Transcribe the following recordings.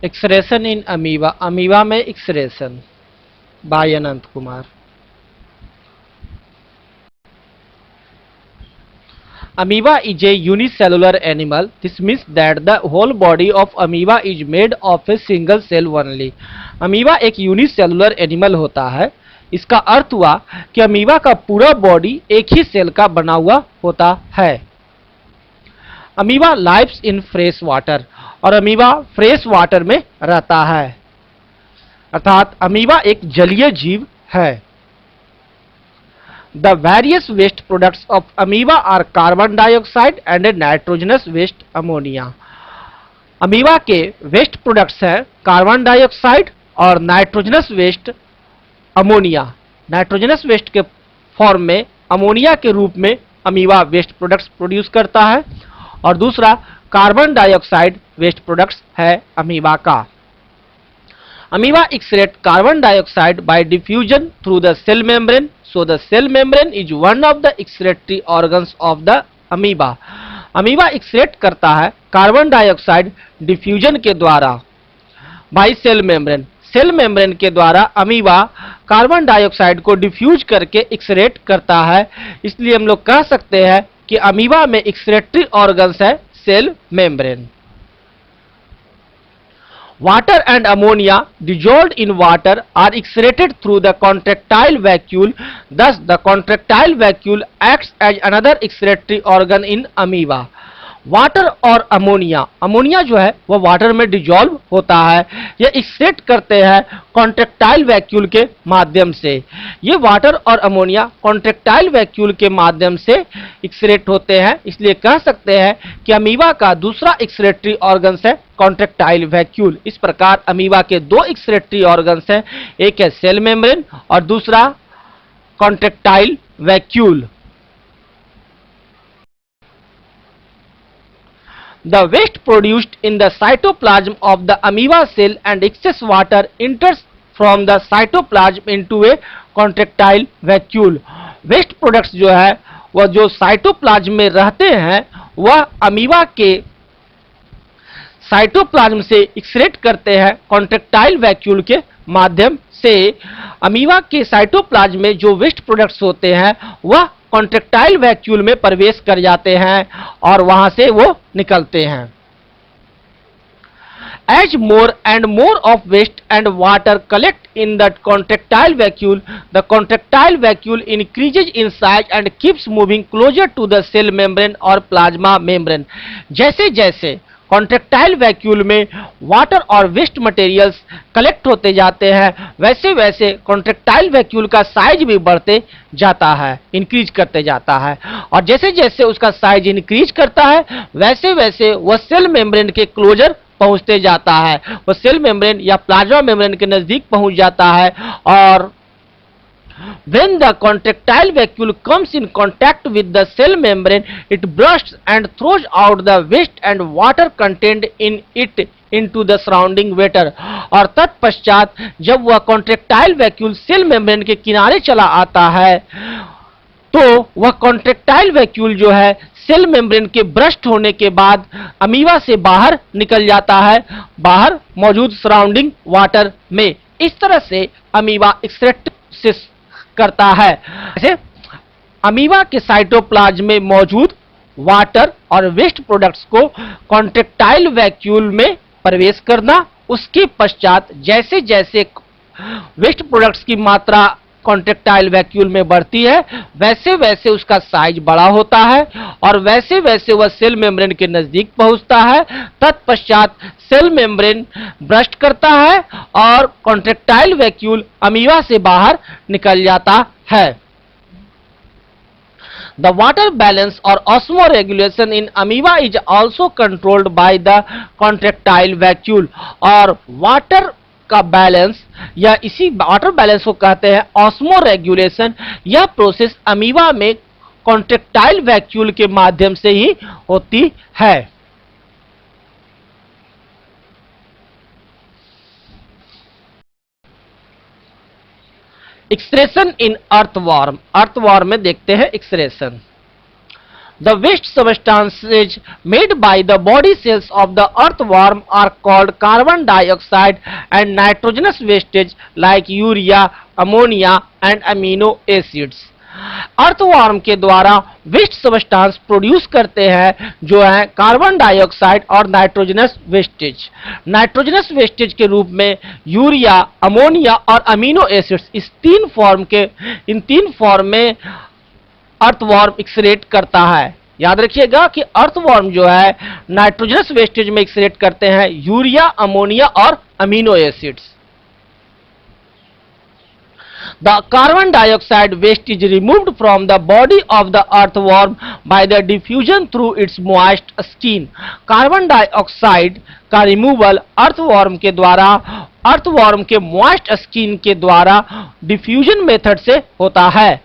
एक्सरेशन इन amoeba, amoeba में excretion, by Anant Kumar. Amoeba is a unicellular animal. This means that the whole body of amoeba is made of a single cell only. Amoeba एक unicellular animal होता है। इसका अर्थ हुआ कि amoeba का पूरा body एक ही सेल का बना हुआ होता है। Amoeba lives in fresh water, और अमीबा फ्रेश वाटर में रहता है, अर्थात अमीबा एक जलीय जीव है। The various waste products of amoeba are carbon dioxide and a nitrogenous waste ammonia. Amoeba के वेस्ट प्रोडक्ट्स हैं कार्बन डाइऑक्साइड और nitrogenous waste ammonia. Nitrogenous waste के फॉर्म में अमोनिया के रूप में अमीबा वेस्ट प्रोडक्ट्स प्रोड्यूस करता है, और दूसरा कार्बन डाइऑक्साइड वेस्ट प्रोडक्ट्स है अमीबा का। Amoeba excrete carbon dioxide by diffusion through the cell membrane. So the cell membrane is one of the excretory organs of the amoeba. Amoeba excrete करता है carbon dioxide diffusion के द्वारा, by cell membrane. Cell membrane के द्वारा amoeba carbon dioxide को diffuse करके excrete करता है। इसलिए हम लोग कह सकते हैं कि अमीबा में एक्सक्रेटरी ऑर्गन्स है cell membrane. Water and ammonia dissolved in water are excreted through the contractile vacuole. Thus, the contractile vacuole acts as another excretory organ in amoeba. Water और अमोनिया, अमोनिया जो है वह water में dissolve होता है, यह excrete करते हैं कॉन्ट्रेक्टाइल वैक्यूल के माध्यम से। ये वाटर और अमोनिया कॉन्ट्रेक्टाइल वैक्यूल के माध्यम से एक्सक्रेट होते हैं, इसलिए कह सकते हैं कि अमीबा का दूसरा एक्सक्रेटरी ऑर्गन्स है कॉन्ट्रेक्टाइल वैक्यूल। इस प्रकार अमीबा के दो एक्सक्रेटरी ऑर्गन्स हैं, एक है सेल मेम्ब्रेन और दूसरा contractile vacuole. The waste produced in the cytoplasm of the amoeba cell and excess water enters from the cytoplasm into a contractile vacuole. Waste products जो है वह जो साइटोप्लाज्म में रहते हैं वह अमीबा के साइटोप्लाज्म से एक्सक्रेट करते हैं कॉन्ट्रेक्टाइल वैक्यूल के माध्यम से। अमीबा के साइटोप्लाज्म में जो वेस्ट प्रोडक्ट्स होते हैं वह कॉन्ट्रेक्टाइल वैक्यूल में प्रवेश कर जाते हैं और वहां से वो निकलते हैं। As more and more of waste and water collect in the contractile vacuole, the contractile vacuole increases in size and keeps moving closer to the cell membrane or plasma membrane. जैसे जैसे कॉन्ट्रेक्टाइल वैक्यूल में water और waste materials collect होते जाते हैं, वैसे वैसे contractile vacuole का साइज भी बढ़ते जाता है, इंक्रीज करते जाता है, और जैसे जैसे उसका साइज इंक्रीज करता है वैसे वैसे वह सेल मेम्ब्रेन के क्लोजर पहुंचते जाता है, वह सेल मेम्ब्रेन या प्लाज्मा मेम्ब्रेन के नजदीक पहुंच जाता है। और when the contractile vacuole comes in contact with the cell membrane, it bursts and throws out the waste and water contained in it into the surrounding water. और तत्पश्चात जब वह कॉन्ट्रेक्टाइल वैक्यूल सेल मेम्ब्रेन के किनारे चला आता है तो वह कॉन्ट्रेक्टाइल वैक्यूल जो है सेल मेम्ब्रेन के ब्रस्ट होने के बाद अमीबा से बाहर निकल जाता है, बाहर मौजूद सराउंडिंग वाटर में। इस तरह से अमीबा एक्सक्रेट करता है। जैसे अमीबा के साइटोप्लाज्म में मौजूद वाटर और वेस्ट प्रोडक्ट्स को कॉन्ट्रेक्टाइल वैक्यूल में प्रवेश करना, उसके पश्चात जैसे जैसे वेस्ट प्रोडक्ट्स की मात्रा कॉन्ट्रेक्टाइल वैक्यूल में बढ़ती है वैसे वैसे उसका साइज बड़ा होता है और वैसे वैसे वह सेल मेम्ब्रेन के नजदीक पहुंचता है। तत्पश्चात सेल मेम्ब्रेन ब्रस्ट करता है और कॉन्ट्रेक्टाइल वैक्यूल अमीबा से बाहर निकल जाता है। The water balance or osmoregulation in amoeba is also controlled by the contractile vacuole। और वाटर का बैलेंस या इसी वाटर बैलेंस को कहते हैं ऑस्मो रेगुलेशन। यह प्रोसेस अमीबा में कॉन्ट्रेक्टाइल वैक्यूल के माध्यम से ही होती है। एक्सक्रेशन इन अर्थवॉर्म, अर्थवॉर्म में देखते हैं excretion. The waste substances made by the body cells of the earthworm are called carbon dioxide and nitrogenous wastage like urea, ammonia and amino acids. Earthworm के द्वारा वेस्ट सब्सटेंस प्रोड्यूस करते हैं जो है carbon dioxide और nitrogenous wastage. Nitrogenous wastage के रूप में यूरिया, अमोनिया और अमीनो एसिड्स, इन तीन फॉर्म में अर्थवर्म एक्सक्रीट करता है। याद रखिएगा कि अर्थवर्म जो है नाइट्रोजनस वेस्टेज में एक्सक्रीट करते हैं यूरिया, अमोनिया और amino acids. The carbon dioxide waste is removed from the body of the earthworm by the diffusion through its moist skin. Carbon dioxide का रिमूवल अर्थवर्म के moist skin के द्वारा diffusion method से होता है।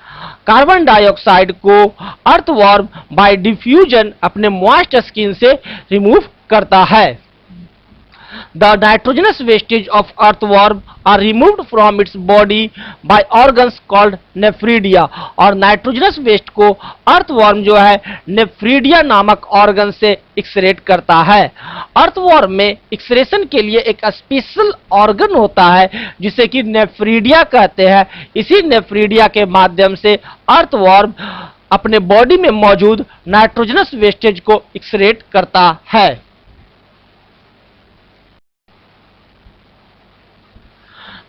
Carbon dioxide को earthworm bye diffusion अपने moist skin से रिमूव करता है। The nitrogenous wastage of earthworm are removed from its body by organs called nephridia। और नाइट्रोजनस वेस्ट को अर्थवर्म जो है नेफ्रीडिया नामक ऑर्गन से एक्सक्रीट करता है। अर्थवर्म में एक्सक्रीशन के लिए एक स्पेशल ऑर्गन होता है जिसे कि नेफ्रीडिया कहते हैं। इसी नेफ्रीडिया के माध्यम से अर्थवर्म अपने बॉडी में मौजूद नाइट्रोजनस वेस्टेज को एक्सक्रीट करता है।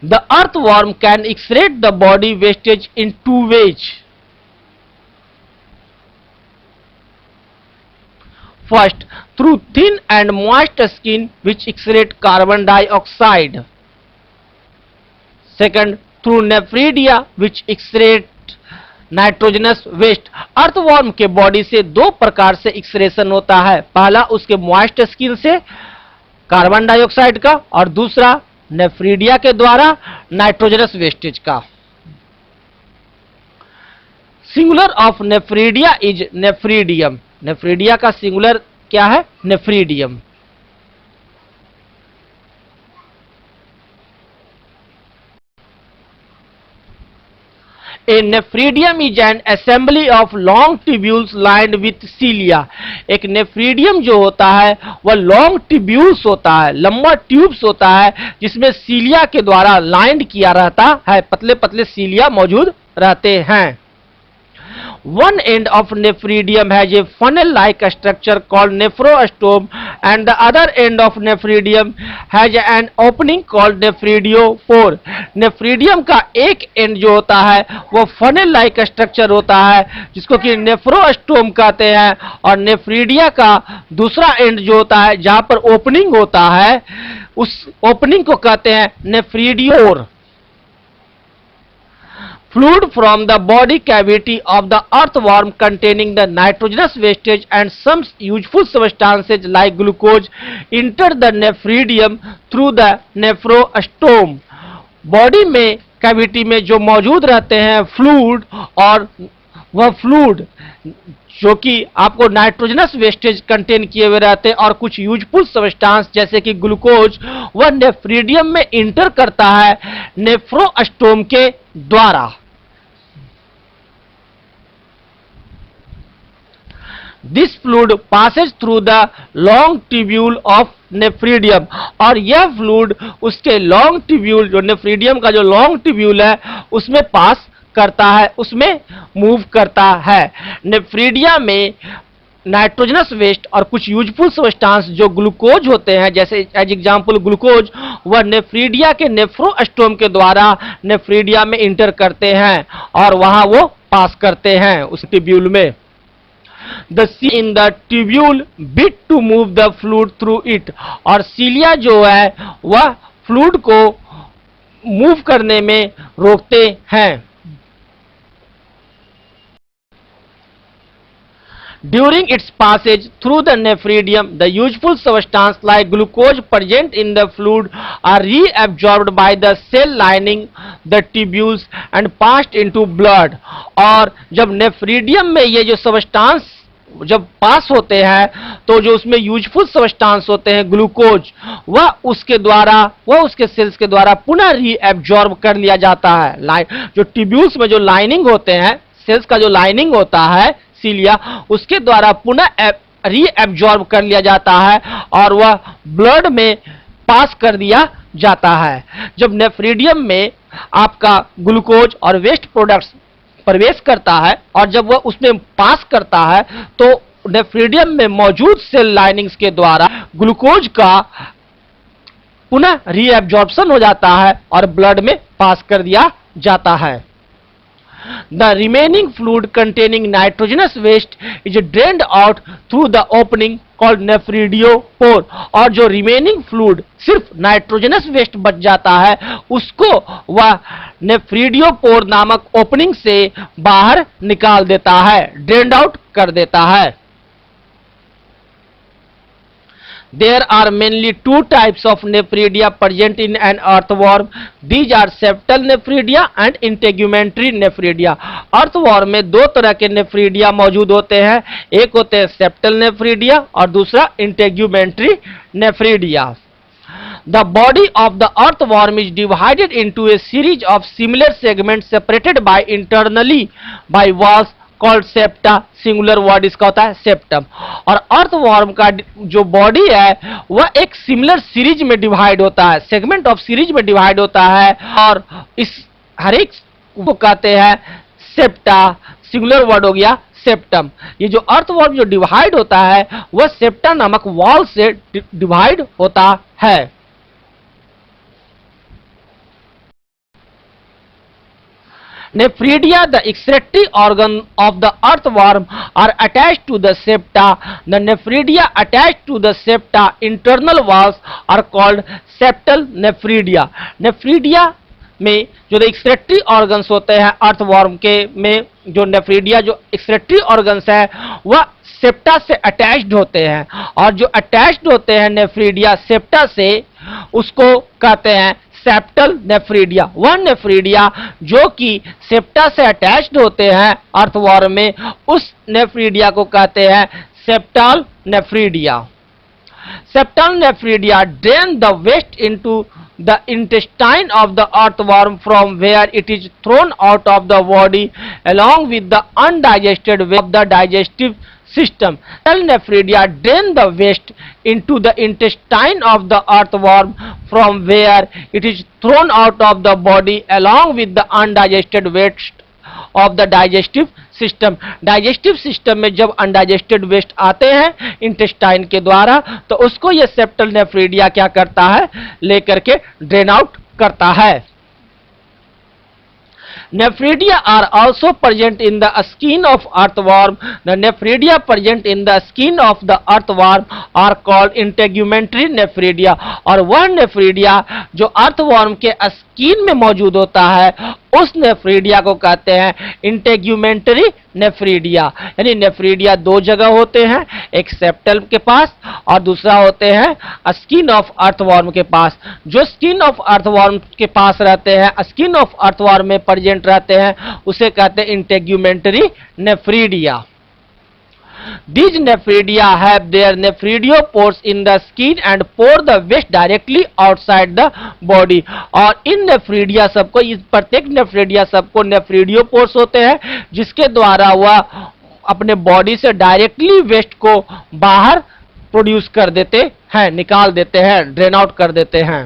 The earthworm can excrete the body wastage in two ways. First, through thin and moist skin which excrete carbon dioxide. Second, through nephridia which excrete nitrogenous waste. Earthworm के body से दो प्रकार से excretion होता है, पहला उसके मॉइस्ट स्किन से कार्बन डाइऑक्साइड का और दूसरा नेफ्रीडिया के द्वारा नाइट्रोजनस वेस्टेज का। Singular of nephridia is nephridium. Nephridia का सिंगुलर क्या है? Nephridium. A nephridium is an assembly of long tubules lined with cilia। एक नेफ्रीडियम जो होता है वह लॉन्ग ट्यूब्यूल्स होता है, लंबा ट्यूब्स होता है जिसमें सीलिया के द्वारा लाइंड किया रहता है, पतले पतले सीलिया मौजूद रहते हैं। One end of nephridium has a funnel-like structure called nephrostome, and the other end of nephridium has an opening called nephriospore। Nephridium का एक एंड जो होता है वो फनल लाइक स्ट्रक्चर होता है जिसको कि नेफ्रोस्टोम कहते हैं, और नेफ्रीडिया का दूसरा एंड जो होता है जहां पर ओपनिंग होता है उस ओपनिंग को कहते हैं नेफ्रीडियोर। Fluid from the body cavity of the earthworm containing the nitrogenous wastage and some useful substances like glucose enter the nephridium through the nephrostome। Body में कैविटी में जो मौजूद रहते हैं फ्लूइड, और वह फ्लूइड जो कि आपको नाइट्रोजनस वेस्टेज कंटेन किए हुए रहते हैं और कुछ यूजफुल सब्सटेंस जैसे कि ग्लूकोज, वह नेफ्रीडियम में इंटर करता है नेफ्रोस्टोम के द्वारा। This fluid passes through the long tubule of nephridium। और यह फ्लूइड उसके लॉन्ग ट्यूब्यूल, जो नेफ्रीडियम का जो लॉन्ग ट्यूब्यूल है उसमें पास करता है, उसमें मूव करता है। नेफ्रीडिया में नाइट्रोजनस वेस्ट और कुछ यूजफुल सब्सटेंस जो ग्लूकोज होते हैं, जैसे एज एग्जांपल ग्लूकोज, वह नेफ्रीडिया के नेफ्रोस्टोम के द्वारा नेफ्रीडिया में इंटर करते हैं और वहां वो पास करते हैं उस ट्यूब्यूल में। The cilia in the tubule bit to move the fluid through it। और सीलिया जो है वह फ्लूइड को मूव करने में रोकते हैं। During its passage through the nephridium, the useful substance like glucose present in the fluid are reabsorbed by the cell lining the tubules and passed into blood। और जब नेफ्रीडियम में ये जो सब्सटेंस जब पास होते हैं तो जो उसमें यूजफुल सब्सटेंस होते हैं ग्लूकोज, वह उसके सेल्स के द्वारा पुनः रीएब्जॉर्ब कर लिया जाता है। जो ट्यूब्यूल्स में जो लाइनिंग होते हैं, सेल्स का जो लाइनिंग होता है सिलिया उसके द्वारा पुनः रीएब्जॉर्ब कर लिया जाता है और वह ब्लड में पास कर दिया जाता है। जब नेफ्रीडियम में आपका ग्लूकोज और वेस्ट प्रोडक्ट्स प्रवेश करता है और जब वह उसमें पास करता है तो नेफ्रीडियम में मौजूद सेल लाइनिंग्स के द्वारा ग्लूकोज का पुनः रीएब्जॉर्प्शन हो जाता है और ब्लड में पास कर दिया जाता है। The remaining fluid containing nitrogenous waste is drained out through the opening called nephridiopore और जो remaining fluid सिर्फ नाइट्रोजनस वेस्ट बच जाता है उसको वह नेफ्रिडियोपोर नामक ओपनिंग से बाहर निकाल देता है, ड्रेन्ड आउट कर देता है। There are mainly two types of nephridia present in an earthworm. These are septal nephridia and integumentary nephridia. earthworm में दो तरह के nephridia मौजूद होते हैं, एक होते हैं septal nephridia और दूसरा integumentary nephridia. The body of the earthworm is divided into a series of similar segments separated by internally by walls called septa, singular word इसका होता है सेप्टम। और अर्थवॉर्म का जो बॉडी है वह एक सिमिलर सीरीज में डिवाइड होता है, सेगमेंट ऑफ सीरीज में डिवाइड होता है और इस हर एक को कहते हैं सेप्टा, सिंगुलर वर्ड हो गया सेप्टम। ये जो अर्थवॉर्म जो डिवाइड होता है वह सेप्टा नामक वॉल से डिवाइड होता है। Nephridia, the excretory organ of the earthworm, are attached to the septa. The nephridia attached to the septa internal walls are called septal nephridia. Nephridia में जो excretory organs होते हैं earthworm के में जो nephridia जो excretory organs है वह सेप्टा से अटैच्ड होते हैं और जो अटैच्ड होते हैं नेफ्रिडिया सेप्टा से उसको कहते हैं सेप्टल नेफ्रिडिया। वह नेफ्रिडिया जो कि सेप्टा से अटैच्ड होते हैं अर्थवॉर्म में उस नेफ्रिडिया को कहते हैं septal nephridia. Septal nephridia drain the waste into the intestine of the earthworm from where it is thrown out of the body along with the undigested waste of the digestive system. Septal nephridia drain the waste into the intestine of the earthworm from where it is thrown out of the body along with the undigested waste of the digestive system. Digestive system में जब undigested waste आते हैं intestine के द्वारा तो उसको ये septal nephridia क्या करता है, लेकर के ड्रेन आउट करता है। Nephridia are also present in the skin of earthworm. The nephridia present in the skin of the earthworm are called integumentary nephridia. और वह nephridia जो earthworm के स्किन में मौजूद होता है उस नेफ्रिडिया को कहते हैं इंटेग्यूमेंटरी नेफ्रिडिया। यानी नेफ्रिडिया दो जगह होते हैं, एक सेप्टल के पास और दूसरा होते हैं स्किन ऑफ अर्थवॉर्म के पास। जो स्किन ऑफ अर्थवॉर्म के पास रहते हैं, स्किन ऑफ अर्थवॉर्म में प्रेजेंट रहते हैं, उसे कहते हैं इंटेग्यूमेंटरी nephridia. These nephridia have their nephrodiopores in the skin and pour the waste directly outside the body. और इन नेफ्रिडिया सबको, इस प्रत्येक नेफ्रिडिया सबको नेफ्रिडियोपोर्स होते हैं जिसके द्वारा वह अपने बॉडी से डायरेक्टली वेस्ट को बाहर प्रोड्यूस कर देते हैं, निकाल देते हैं, ड्रेन आउट कर देते हैं।